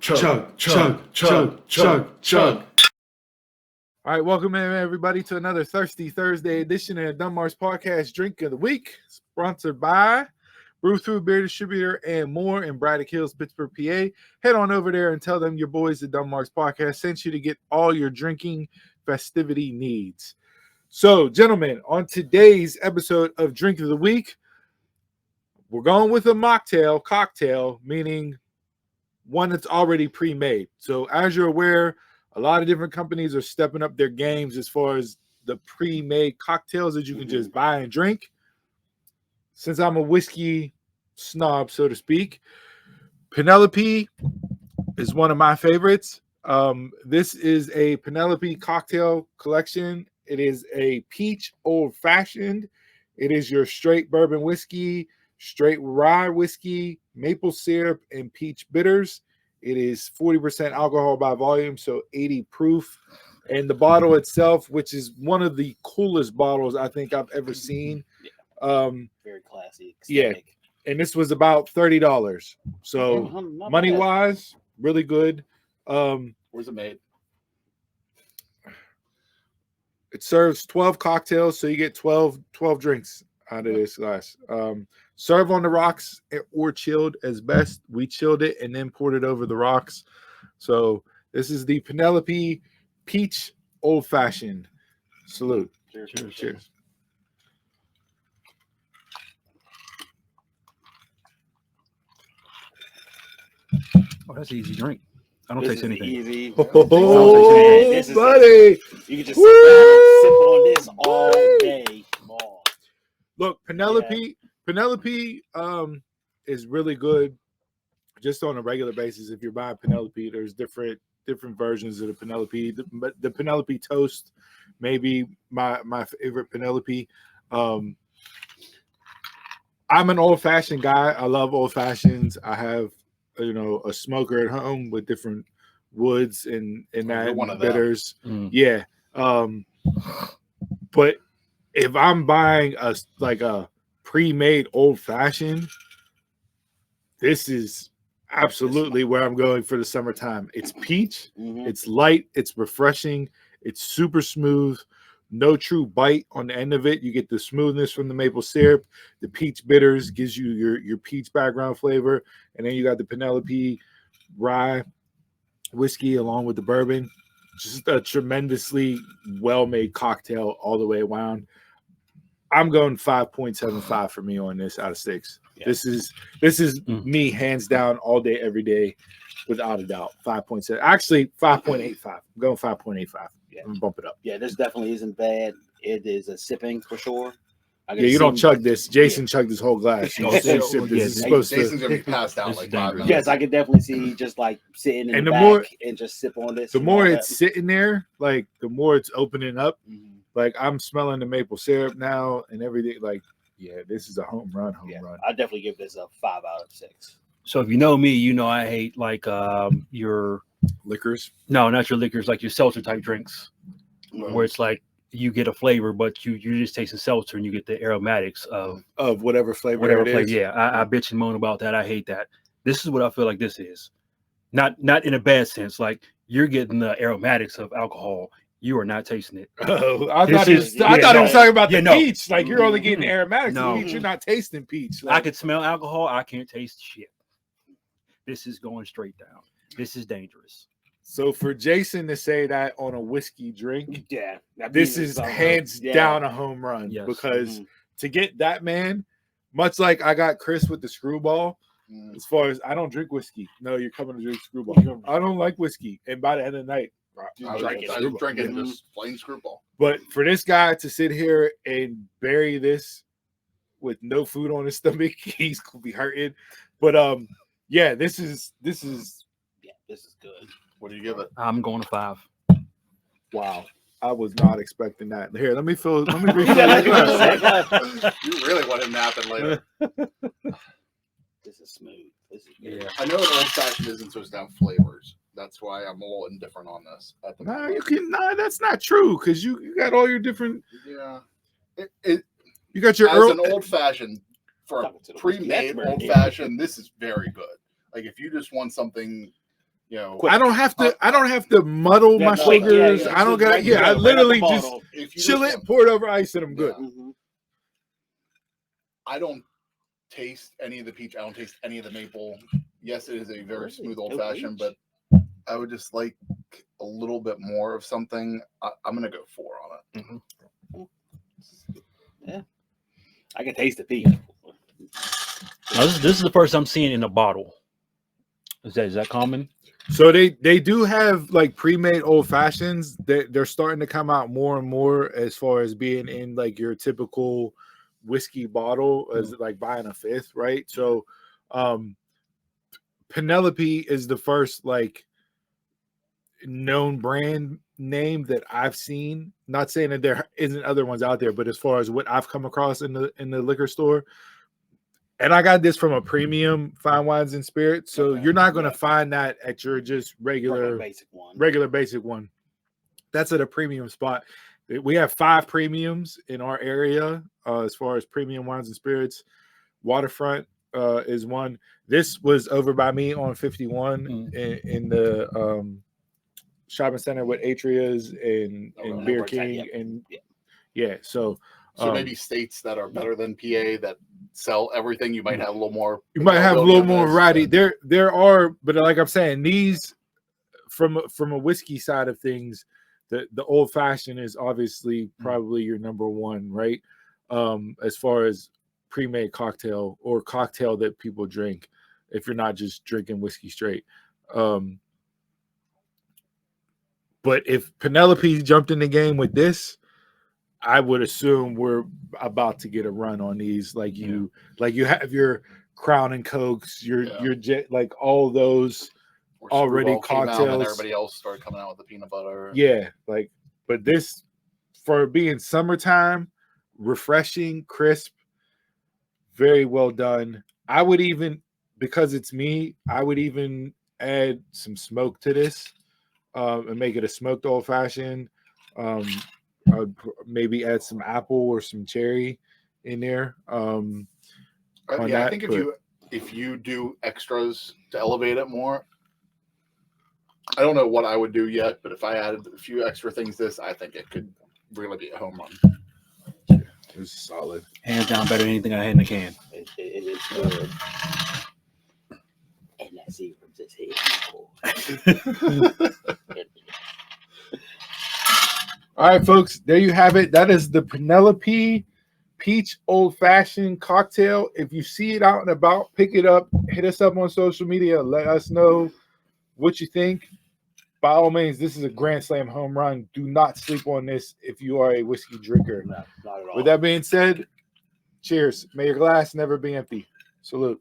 chug, chug, chug, chug, chug. All right, welcome in everybody to another Thirsty Thursday edition of Dunmar's Podcast Drink of the Week, sponsored by Brew Thru Beer Distributor and more in Braddock Hills, Pittsburgh, PA. Head on over there and tell them your boys at Dunmar's Podcast sent you to get all your drinking festivity needs. So, gentlemen, on today's episode of Drink of the Week, we're going with a mocktail, cocktail, meaning one that's already pre-made. So, as you're aware, a lot of different companies are stepping up their games as far as the pre-made cocktails that you can just buy and drink. Since I'm a whiskey snob, so to speak, Penelope is one of my favorites. This is a Penelope cocktail collection. It is a peach old fashioned. It is your straight bourbon whiskey, straight rye whiskey, maple syrup, and peach bitters. It is 40% alcohol by volume, so 80 proof. And the bottle itself, which is one of the coolest bottles I think I've ever seen. Very classy. Yeah. And this was about $30. So money-wise, really good. Where's it made? It serves 12 cocktails, so you get 12 drinks out of this glass. Serve on the rocks or chilled as best. We chilled it and then poured it over the rocks. So this is the Penelope Peach Old Fashioned. Salute. Cheers. Cheers. Oh, that's an easy drink. I don't This taste is anything. Easy. Oh, This is buddy. You can just sit down and sip on this all day long. Look, Penelope is really good just on a regular basis. If you're buying Penelope, there's different versions of the Penelope. The Penelope Toast may be my favorite Penelope. I'm an old-fashioned guy. I love old-fashions. I have a smoker at home with different woods and that one of bitters. Yeah. But if I'm buying a pre-made old-fashioned, this is absolutely where I'm going for the summertime. It's peach. It's light. It's refreshing. It's super smooth. No true bite on the end of it. You get the smoothness from the maple syrup. The peach bitters gives you your peach background flavor. And then you got the Penelope rye whiskey along with the bourbon. Just a tremendously well-made cocktail all the way around. I'm going 5.75 for me on this out of 6. Yeah. This is me hands down all day, every day, without a doubt. 5.7. Actually, 5.85. I'm going 5.85. Yeah, I'm gonna bump it up. Yeah, this definitely isn't bad. It is a sipping for sure. You don't chug this. Jason chugged his whole glass. Jason's gonna be passed out like 5 minutes. Yes, I can definitely see just like sitting in the back and just sip on this. The more it's sitting there, like the more it's opening up. Like I'm smelling the maple syrup now and everything. Like, yeah, this is a home run. I definitely give this a 5 out of 6. So if you know me, you know I hate like your liquors. No, not your liquors, like your seltzer type drinks, where it's like you get a flavor, but you just taste the seltzer and you get the aromatics of whatever flavor it is. Yeah, I bitch and moan about that. I hate that. This is what I feel like this is. Not in a bad sense. Like you're getting the aromatics of alcohol. You are not tasting it. Oh, I thought he was talking about the peach. Like you're only getting aromatics of peach. You're not tasting peach. I could smell alcohol. I can't taste shit. This is going straight down. This is dangerous. So for Jason to say that on a whiskey drink, this is hands down a home run. Yes. Because to get that man, much like I got Chris with the screwball, as far as I don't drink whiskey. No, you're coming to drink screwball. I don't like whiskey. And by the end of the night, I'm drinking just plain screwball. But for this guy to sit here and bury this with no food on his stomach, he's gonna be hurting. But this is good. What do you give it? I'm going to 5. Wow. I was not expecting that. Here, let me refill that. You really want him napping later. This is smooth. This is good. Yeah. I know an old fashioned isn't supposed to have flavors. That's why I'm a little indifferent on this. That's not true because you got all your different. Yeah. You got your as an old fashioned for a pre-made old fashioned. This is very good. Like if you just want something, You know, Quick. I don't have to muddle Yeah, my no, sugars. yeah, I don't just got. right Yeah, I there, right out literally the just bottle. if you chill look it, at- pour it over ice, and I'm good. Yeah. Mhm. I don't taste any of the peach. I don't taste any of the maple. Yes, it is a very Really? smooth No old fashioned, peach? but I would just like a little bit more of something. I'm gonna go 4 on it. Yeah, I can taste the peach. Now, this is the first I'm seeing in a bottle. Is that common? So they do have like pre-made old fashions that they're starting to come out more and more as far as being in like your typical whiskey bottle as like buying a fifth, right? So Penelope is the first like known brand name that I've seen. Not saying that there isn't other ones out there, but as far as what I've come across in the liquor store, and I got this from a premium fine wines and spirits, so Okay, you're not going to yeah. find that at your just regular basic one. That's at a premium spot. We have 5 premiums in our area as far as premium wines and spirits. Waterfront is one. This was over by me on 51 in the shopping center with Atria's and Beer King So maybe states that are better than PA that sell everything, you might have a little more. You might have a little more variety. Yeah. There are, but like I'm saying, these from a whiskey side of things, the old fashioned is obviously probably your number one, right? As far as pre-made cocktail or cocktail that people drink, if you're not just drinking whiskey straight. But if Penelope jumped in the game with this, I would assume we're about to get a run on these. Like you have your Crown and Cokes, your like all those already cocktails. And everybody else started coming out with the peanut butter. Yeah, like, but this for being summertime, refreshing, crisp, very well done. I would even, because it's me, I would even add some smoke to this and make it a smoked old fashioned. I'd maybe add some apple or some cherry in there. I think if you do extras to elevate it more, I don't know what I would do yet, but if I added a few extra things to this, I think it could really be a home run. It's solid. Hands down, better than anything I had in the can. It is good. And that's even just here. All right, folks, there you have it. That is the Penelope Peach Old Fashioned cocktail. If you see it out and about, pick it up. Hit us up on social media. Let us know what you think. By all means, this is a Grand Slam home run. Do not sleep on this if you are a whiskey drinker. No, not at all. With that being said, cheers. May your glass never be empty. Salute.